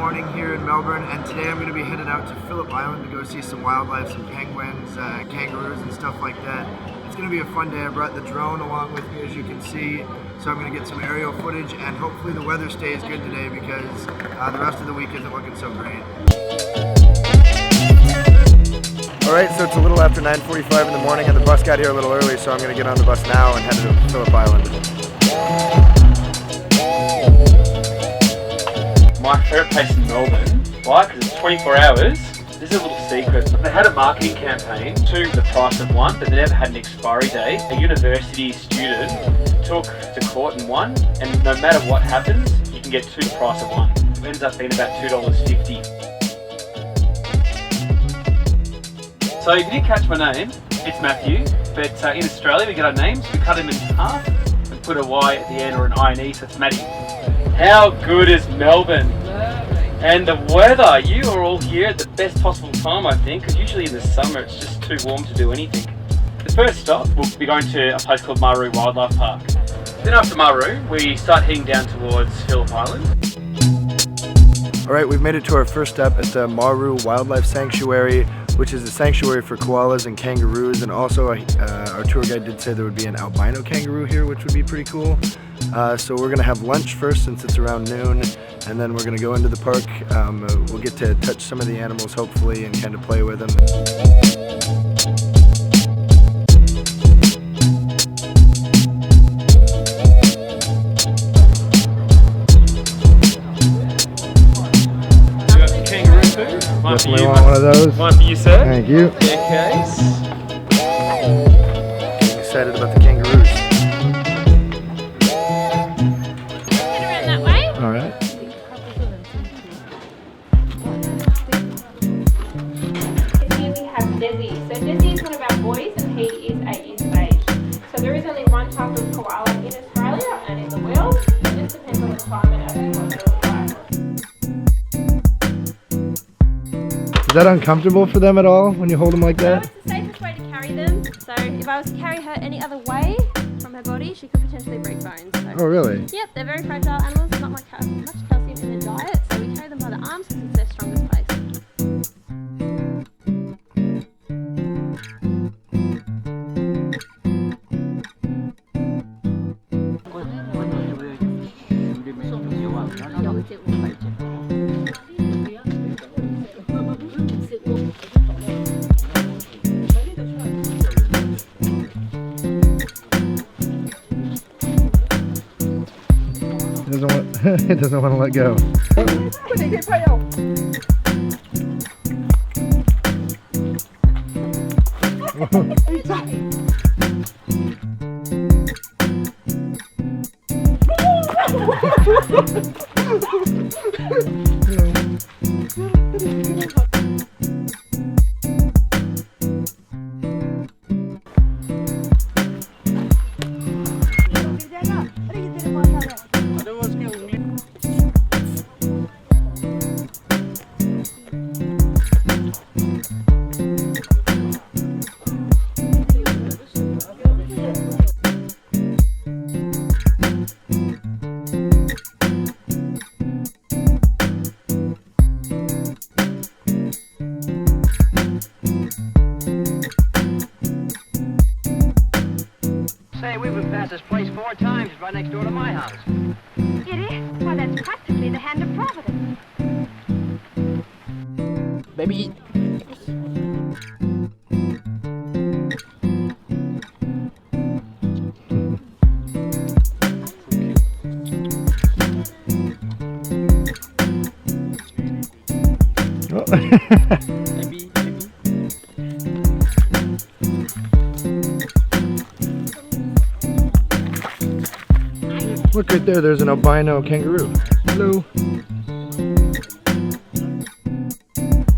morning here in Melbourne, and today I'm going to be headed out to Phillip Island to go see some wildlife, some penguins, kangaroos and stuff like that. It's going to be a fun day. I brought the drone along with me, as you can see, so I'm going to get some aerial footage, and hopefully the weather stays good today because the rest of the week isn't looking so great. Alright, so it's a little after 9:45 in the morning and the bus got here a little early, so I'm going to get on the bus now and head to Phillip Island. My favourite place in Melbourne, why? Because it's 24 hours. This is a little secret. They had a marketing campaign to the price of one, but they never had an expiry date. A university student took to court and won, and no matter what happens, you can get two the price of one. It ends up being about $2.50. So if you didn't catch my name, it's Matthew, but in Australia we get our names, we cut them in half and put a Y at the end or an I-N-E, so it's Matty. How good is Melbourne? And the weather, you are all here at the best possible time, I think, because usually in the summer it's just too warm to do anything. The first stop, we'll be going to a place called Maru Wildlife Park. Then after Maru, we start heading down towards Phillip Island. Alright, we've made it to our first stop at the Maru Wildlife Sanctuary, which is a sanctuary for koalas and kangaroos, and also our tour guide did say there would be an albino kangaroo here, which would be pretty cool. So we're going to have lunch first since it's around noon, and then we're going to go into the park. We'll get to touch some of the animals hopefully and kind of play with them. Definitely want one of those. One for you, sir. Thank you. Okay. Getting excited about the kangaroos. Head around that way. All right. Here we have Desi. So Desi is one of our boys and he is 8 years of age. So there is only one type of koala in Australia and in the world. It just depends on the climate as to what they look like. Is that uncomfortable for them at all when you hold them like that? So it's the safest way to carry them. So if I was to carry her any other way from her body, she could potentially break bones. So, Oh, really? yep, they're very fragile animals. There's not much calcium in their diet, so we carry them by the arms because it's their strongest place. It doesn't want to let go. Say, we've been past this place 4 times. It's right next door to my house. It is? Why, that's practically the hand of Providence. Baby. Look right there, there's an albino kangaroo. Hello.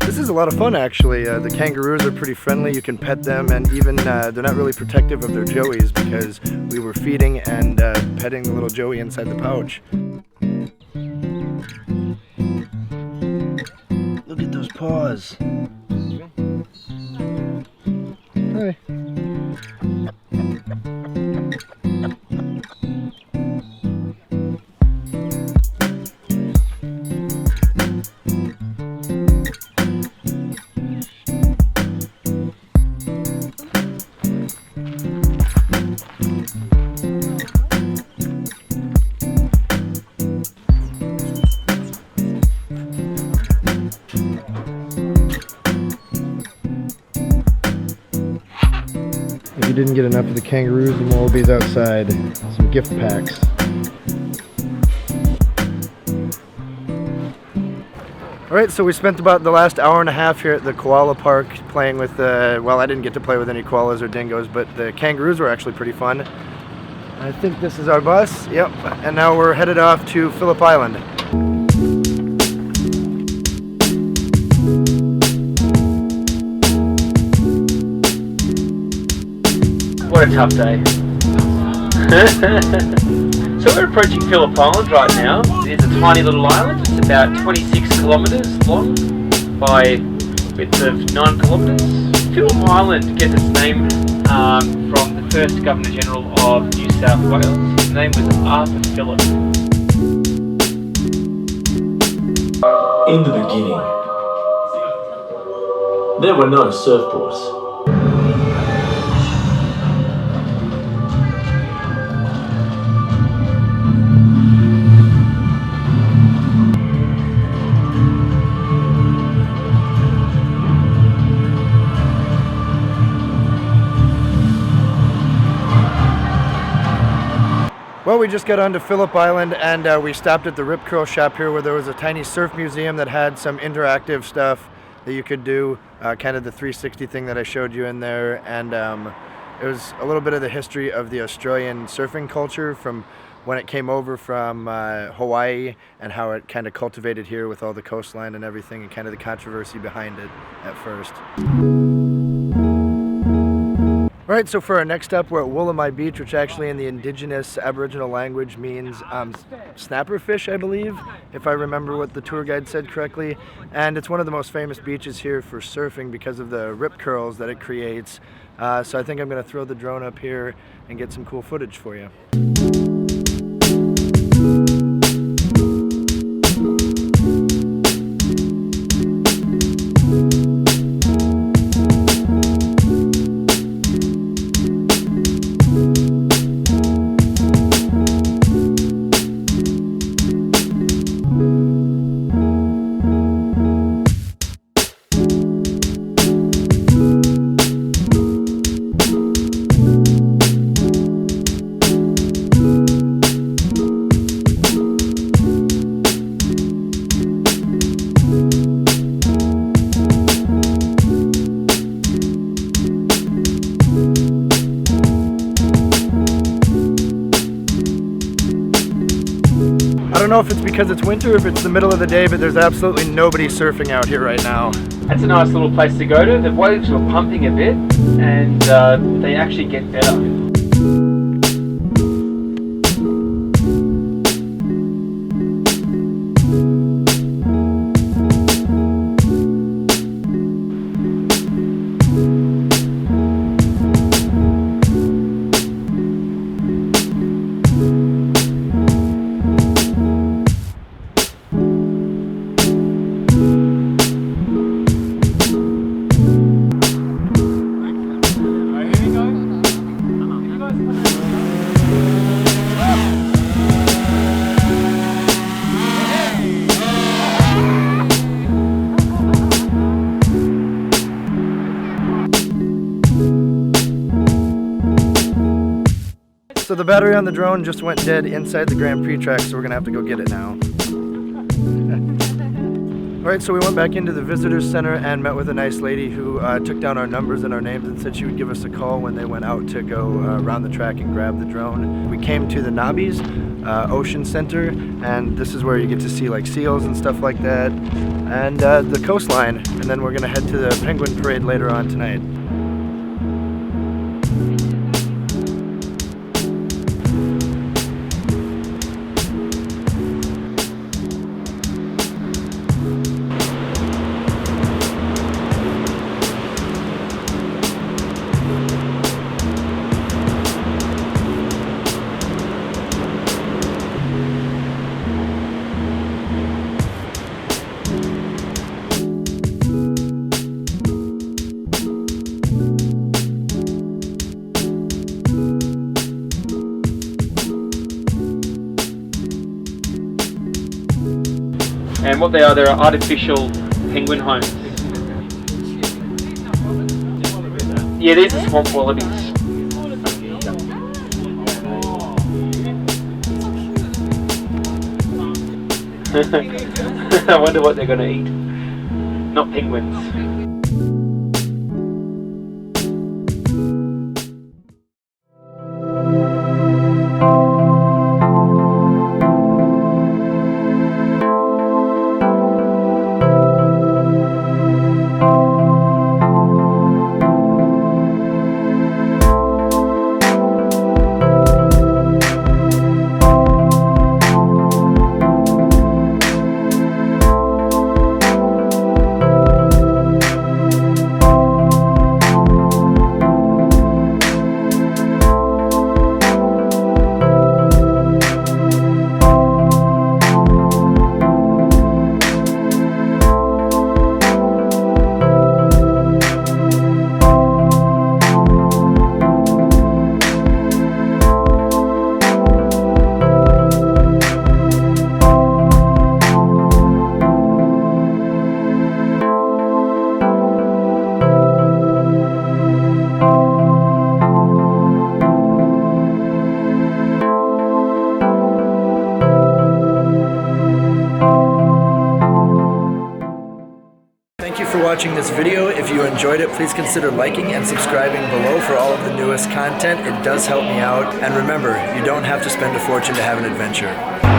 This is a lot of fun actually. The kangaroos are pretty friendly, you can pet them, and even they're not really protective of their joeys because we were feeding and petting the little joey inside the pouch. Look at those paws. Hi. didn't get enough of the kangaroos and wallabies outside. Some gift packs. Alright, so we spent about the last hour and a half here at the koala park playing with well, I didn't get to play with any koalas or dingoes, but the kangaroos were actually pretty fun. I think this is our bus. Yep. And now we're headed off to Phillip Island. What a tough day. So we're approaching Phillip Island right now. It's a tiny little island. It's about 26 kilometres long by a width of 9 kilometres. Phillip Island gets its name from the first Governor General of New South Wales. His name was Arthur Phillip. In the beginning, there were no surfboards. Well, we just got onto Phillip Island and we stopped at the Rip Curl shop here where there was a tiny surf museum that had some interactive stuff that you could do, kind of the 360 thing that I showed you in there, and it was a little bit of the history of the Australian surfing culture from when it came over from Hawaii and how it kind of cultivated here with all the coastline and everything and kind of the controversy behind it at first. Alright, so for our next stop, we're at Woolamai Beach, which actually in the indigenous Aboriginal language means snapper fish, I believe, if I remember what the tour guide said correctly. And it's one of the most famous beaches here for surfing because of the rip curls that it creates. So I think I'm going to throw the drone up here and get some cool footage for you. I don't know if it's because it's winter or if it's the middle of the day, but there's absolutely nobody surfing out here right now. That's a nice little place to go to. The waves were pumping a bit and they actually get better. So the battery on the drone just went dead inside the Grand Prix track, so we're gonna have to go get it now. Alright, so we went back into the visitor center and met with a nice lady who took down our numbers and our names and said she would give us a call when they went out to go around the track and grab the drone. We came to the Nobbies Ocean Center, and this is where you get to see like seals and stuff like that, and the coastline, and then we're gonna head to the penguin parade later on tonight. And what they are, they're artificial penguin homes. Yeah, these are swamp wallabies. I wonder what they're going to eat. Not penguins. Thank you for watching this video. If you enjoyed it, please consider liking and subscribing below for all of the newest content. It does help me out. And remember, you don't have to spend a fortune to have an adventure.